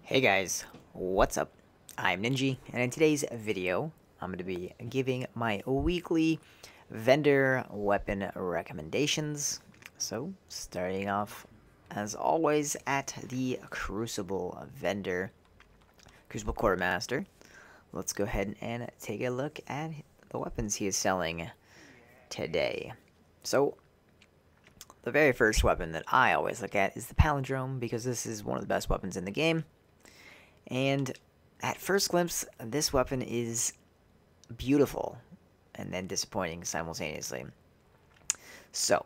Hey guys, what's up? I'm Ninji, and in today's video, I'm going to be giving my weekly vendor weapon recommendations. So, starting off, as always, at the Crucible vendor, Crucible Quartermaster. Let's go ahead and take a look at the weapons he is selling today. So, the very first weapon that I always look at is the Palindrome, because this is one of the best weapons in the game. And at first glimpse, this weapon is beautiful and then disappointing simultaneously. So,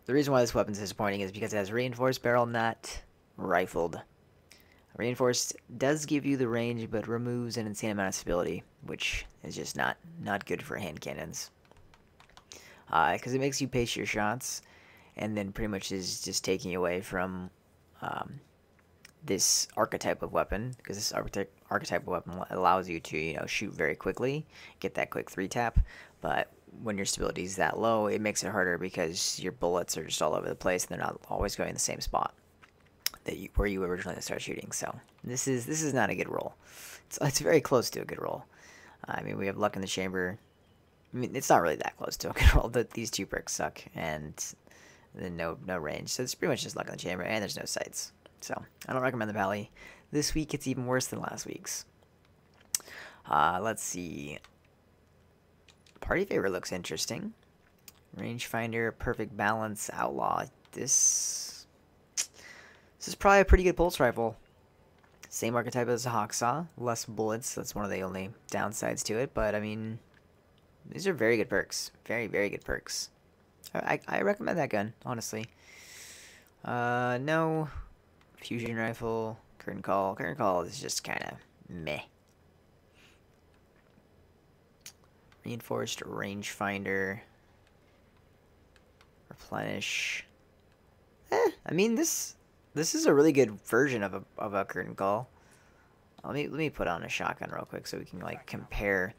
the reason why this weapon is disappointing is because it has reinforced barrel, not rifled. Reinforced does give you the range, but removes an insane amount of stability, which is just not good for hand cannons. Because it makes you pace your shots, and then pretty much is just taking you away from this archetype of weapon, because this archetype of weapon allows you to, shoot very quickly, get that quick 3-tap, but when your stability is that low, it makes it harder because your bullets are just all over the place and they're not always going in the same spot where you originally start shooting. So this is not a good roll. It's very close to a good roll. I mean, we have luck in the chamber. I mean, it's not really that close to a good roll. These two perks suck, and then no range. So it's pretty much just luck in the chamber, and there's no sights. So, I don't recommend the Valley. This week, it's even worse than last week's. Let's see. Party Favor looks interesting. Rangefinder, Perfect Balance, Outlaw. This is probably a pretty good pulse rifle. Same archetype as a Hawksaw. Less bullets. That's one of the only downsides to it. But, I mean, these are very good perks. Very, very good perks. I recommend that gun, honestly. No... Fusion rifle, curtain call. Curtain call is just kind of meh. Reinforced rangefinder. Replenish. I mean this is a really good version of a curtain call. Let me put on a shotgun real quick so we can like compare.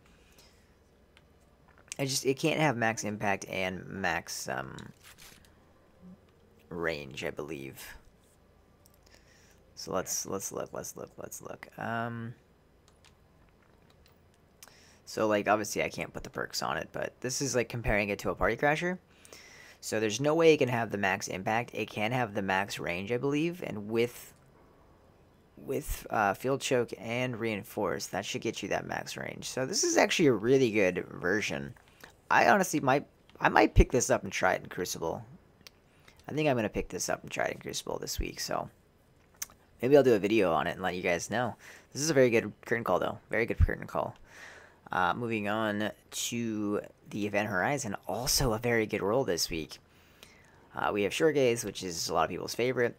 It can't have max impact and max range, I believe. So let's look. So like obviously I can't put the perks on it, but this is like comparing it to a party crasher. So there's no way it can have the max impact. It can have the max range, I believe, and with field choke and reinforced, that should get you that max range. So this is actually a really good version. I honestly might pick this up and try it in Crucible. I think I'm gonna pick this up and try it in Crucible this week. So. Maybe I'll do a video on it and let you guys know. This is a very good curtain call, though. Very good curtain call. Moving on to the Event Horizon. Also a very good roll this week. We have Short Gaze, which is a lot of people's favorite.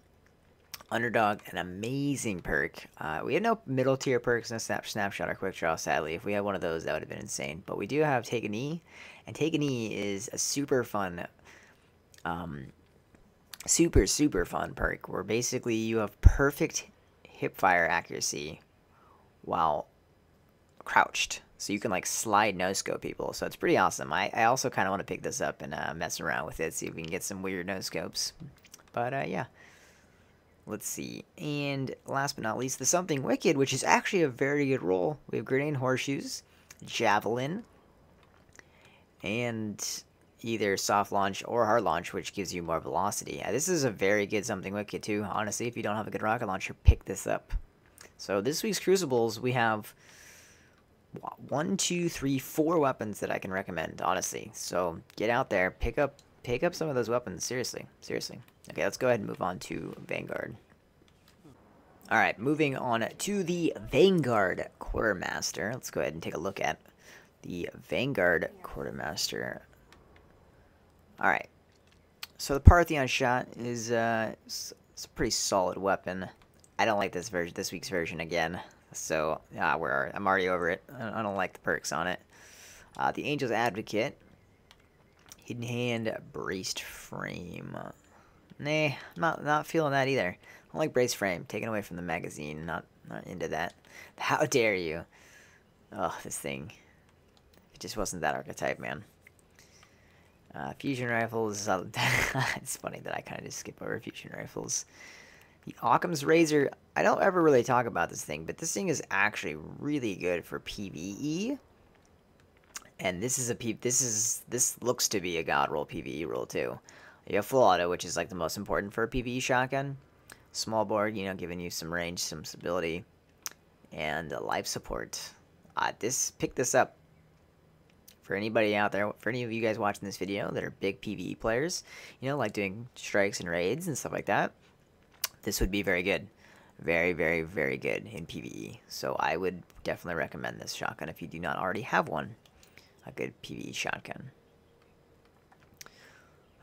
Underdog, an amazing perk. We have no middle tier perks, no snapshot or quick draw, sadly. If we had one of those, that would have been insane. But we do have Take a Knee. And Take a Knee is a super fun... super fun perk where basically you have perfect hipfire accuracy while crouched, so you can like slide no scope people. So it's pretty awesome. I also kind of want to pick this up and mess around with it, see if we can get some weird no scopes. But yeah, let's see. And last but not least, the Something Wicked, which is actually a very good roll. We have Grenade Horseshoes, Javelin, and either soft launch or hard launch, which gives you more velocity. This is a very good Something Wicked too. Honestly, if you don't have a good rocket launcher, pick this up. So this week's Crucibles, we have 1, 2, 3, 4 weapons that I can recommend, honestly. So get out there, pick up some of those weapons. Seriously. Okay, let's go ahead and move on to Vanguard. Alright, moving on to the Vanguard Quartermaster. Let's go ahead and take a look at the Vanguard Quartermaster. Alright, so the Parthenon shot is it's a pretty solid weapon. I don't like this week's version again, so I'm already over it. I don't like the perks on it. The Angel's Advocate, Hidden Hand, Braced Frame. Nah, not feeling that either. I don't like Braced Frame, taken away from the magazine. Not into that. How dare you? Oh, this thing. It just wasn't that archetype, man. Fusion rifles, it's funny that I kind of just skip over fusion rifles. The Occam's Razor, I don't ever really talk about this thing, but this thing is actually really good for PvE. And this looks to be a god roll PvE roll too. You have full auto, which is like the most important for a PvE shotgun. Small board, you know, giving you some range, some stability, and life support. Pick this up. For anybody out there, for any of you guys watching this video that are big PvE players, you know, like doing strikes and raids and stuff like that, this would be very good. Very, very, very good in PvE. So I would definitely recommend this shotgun if you do not already have one. A good PvE shotgun.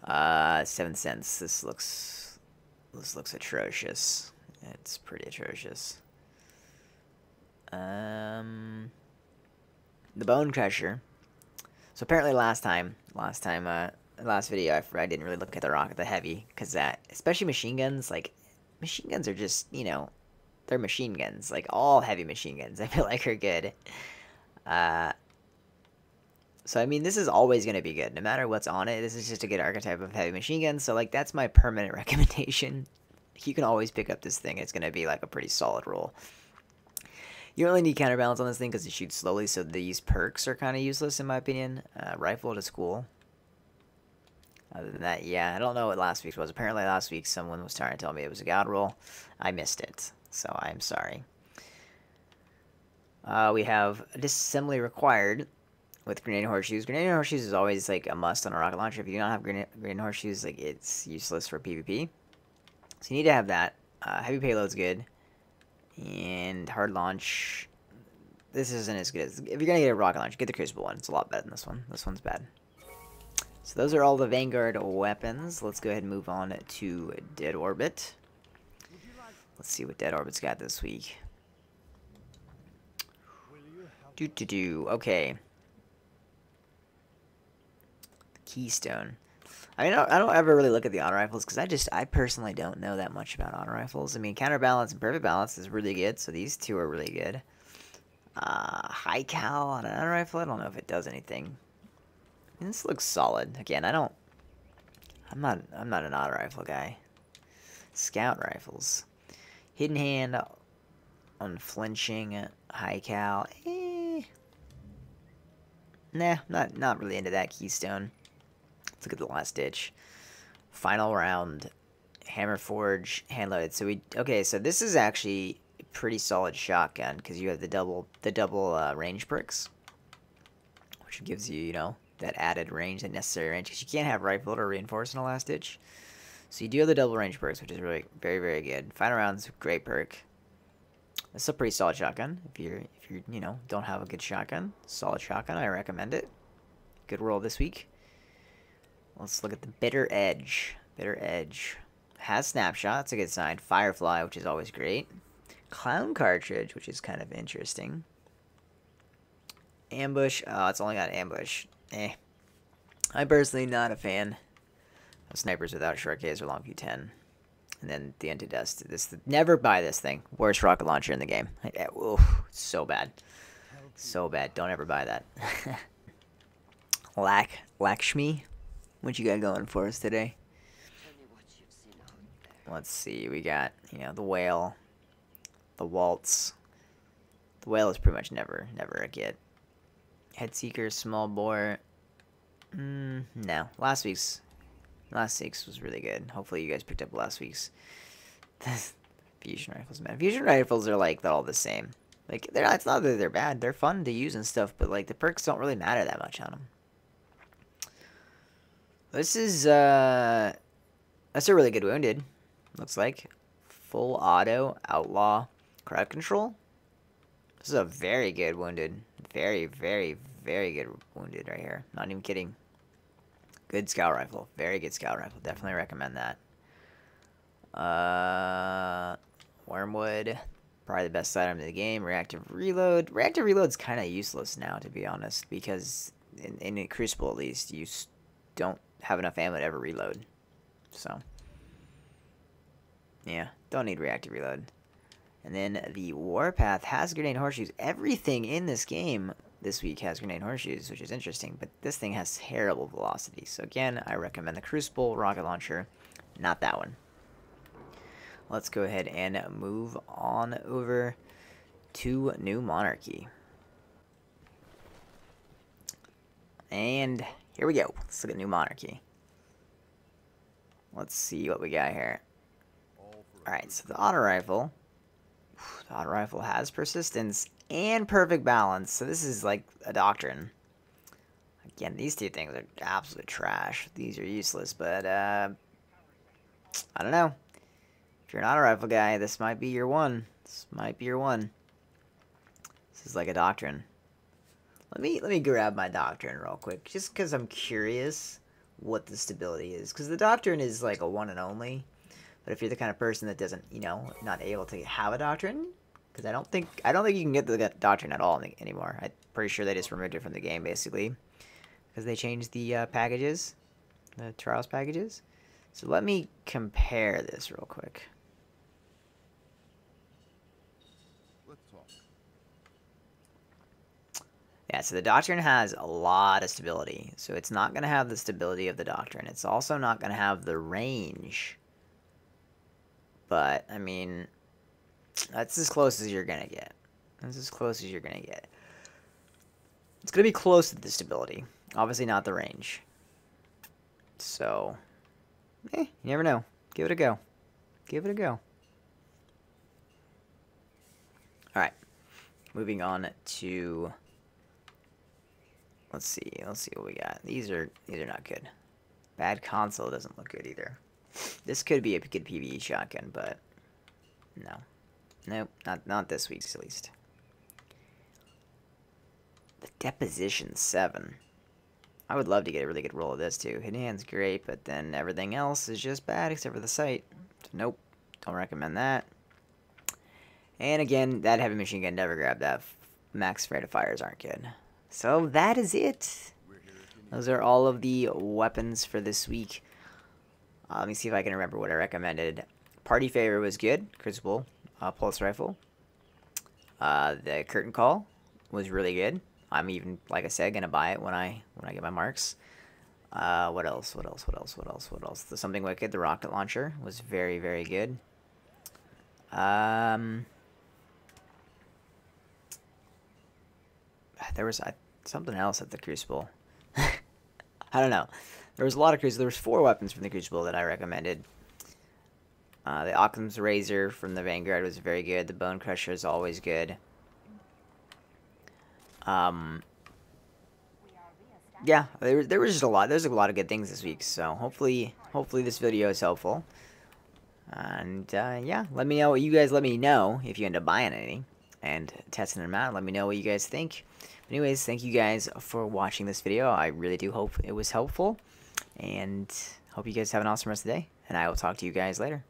7 cents. This looks atrocious. It's pretty atrocious. The Bone Crusher. So apparently last video I didn't really look at the heavy, because that, especially machine guns, like machine guns are just, you know, they're machine guns. Like all heavy machine guns I feel like are good. So I mean, this is always going to be good no matter what's on it. This is just a good archetype of heavy machine gun, so like that's my permanent recommendation. You can always pick up this thing. It's going to be like a pretty solid roll. You don't really need counterbalance on this thing because it shoots slowly, so these perks are kind of useless in my opinion. Rifle to school. Other than that, yeah, I don't know what last week's was. Apparently last week someone was trying to tell me it was a god roll. I missed it, so I'm sorry. We have disassembly required with grenade horseshoes. Grenade horseshoes is always like a must on a rocket launcher. If you don't have grenade horseshoes, like it's useless for PvP. So you need to have that. Heavy payload's good. And hard launch, this isn't as good as, if you're gonna get a rocket launch, get the Crucible one. It's a lot better than this one. This one's bad. So those are all the Vanguard weapons. Let's go ahead and move on to Dead Orbit. Let's see what Dead Orbit's got this week. Okay. Keystone. I mean, I don't ever really look at the auto rifles because I personally don't know that much about auto rifles. I mean, counterbalance and perfect balance is really good, so these two are really good. High cal on an auto rifle, I don't know if it does anything. I mean, this looks solid. Again, I'm not an auto rifle guy. Scout rifles, hidden hand, unflinching, high cal. Nah, not really into that Keystone. Let's look at the last ditch. Final round, hammer forge, hand loaded. So so this is actually a pretty solid shotgun because you have the double range perks, which gives you, you know, that added range, that necessary range, because you can't have rifled or reinforced in the last ditch. So you do have the double range perks, which is really very, very good. Final round's great perk. It's a pretty solid shotgun. If you you know, don't have a good shotgun, solid shotgun, I recommend it. Good roll this week. Let's look at the Bitter Edge. Bitter Edge has snapshot. That's a good sign. Firefly, which is always great. Clown cartridge, which is kind of interesting. Ambush. Oh, it's only got ambush. I'm personally not a fan of snipers without short Ks or long Q10. And then the anti-dust. Never buy this thing. Worst rocket launcher in the game. Oof, so bad. So bad. Don't ever buy that. Lakshmi. What you got going for us today? Let's see. We got, you know, the whale. The waltz. The whale is pretty much never a get. Headseeker, small bore. No. Last week's was really good. Hopefully you guys picked up last week's. Fusion rifles, man. Fusion rifles are like all the same. Like it's not that they're bad. They're fun to use and stuff, but like the perks don't really matter that much on them. This is that's a really good wounded. Looks like full auto outlaw crowd control. This is a very good wounded. Very, very, very good wounded right here. Not even kidding. Good scout rifle. Very good scout rifle. Definitely recommend that. Wormwood. Probably the best item in the game. Reactive reload. Reactive reload's kind of useless now, to be honest, because in a Crucible at least, you don't have enough ammo to ever reload. So, yeah, don't need reactive reload. And then the Warpath has grenade horseshoes. Everything in this game this week has grenade horseshoes, which is interesting, but this thing has terrible velocity. So again, I recommend the Crucible rocket launcher, not that one. let's go ahead and move on over to New Monarchy. And here we go. Let's look at New Monarchy. Let's see what we got here. Alright, so the auto rifle. The auto rifle has persistence and perfect balance. So this is like a doctrine. Again, these two things are absolute trash. These are useless, but I don't know. If you're an auto rifle guy, this might be your one. This might be your one. This is like a doctrine. Let me grab my doctrine real quick, just because I'm curious what the stability is. Because the doctrine is like a one and only. But if you're the kind of person that doesn't, you know, not able to have a doctrine, because I don't think you can get the doctrine at all anymore. I'm pretty sure they just removed it from the game basically, because they changed the packages, the trials packages. So let me compare this real quick. Yeah, so the Doctrine has a lot of stability. So it's not going to have the stability of the Doctrine. It's also not going to have the range. But, I mean, that's as close as you're going to get. That's as close as you're going to get. It's going to be close to the stability. Obviously not the range. So, you never know. Give it a go. Give it a go. Alright. Moving on to... Let's see what we got. These are not good. Bad console doesn't look good either. This could be a good PvE shotgun, but no. Nope, not this week's at least. The Deposition 7. I would love to get a really good roll of this too. Hidden Hand's great, but then everything else is just bad except for the sight. So nope, don't recommend that. And again, that heavy machine gun, never grab that. Max rate of fires aren't good. So that is it. Those are all of the weapons for this week. Let me see if I can remember what I recommended. Party Favor was good. Crucible, pulse rifle. The Curtain Call was really good. I'm even, like I said, gonna buy it when I get my marks. What else? The Something Wicked, the rocket launcher was very, very good. There was something else at the Crucible. I don't know. There was a lot of Crucible. There was 4 weapons from the Crucible that I recommended. The Occam's Razor from the Vanguard was very good. The Bone Crusher is always good. Yeah, there was just a lot. There's a lot of good things this week. So hopefully this video is helpful. And yeah, let me know what you guys. Let me know if you end up buying any and testing them out. Let me know what you guys think. Anyways, thank you guys for watching this video. I really do hope it was helpful. And hope you guys have an awesome rest of the day. And I will talk to you guys later.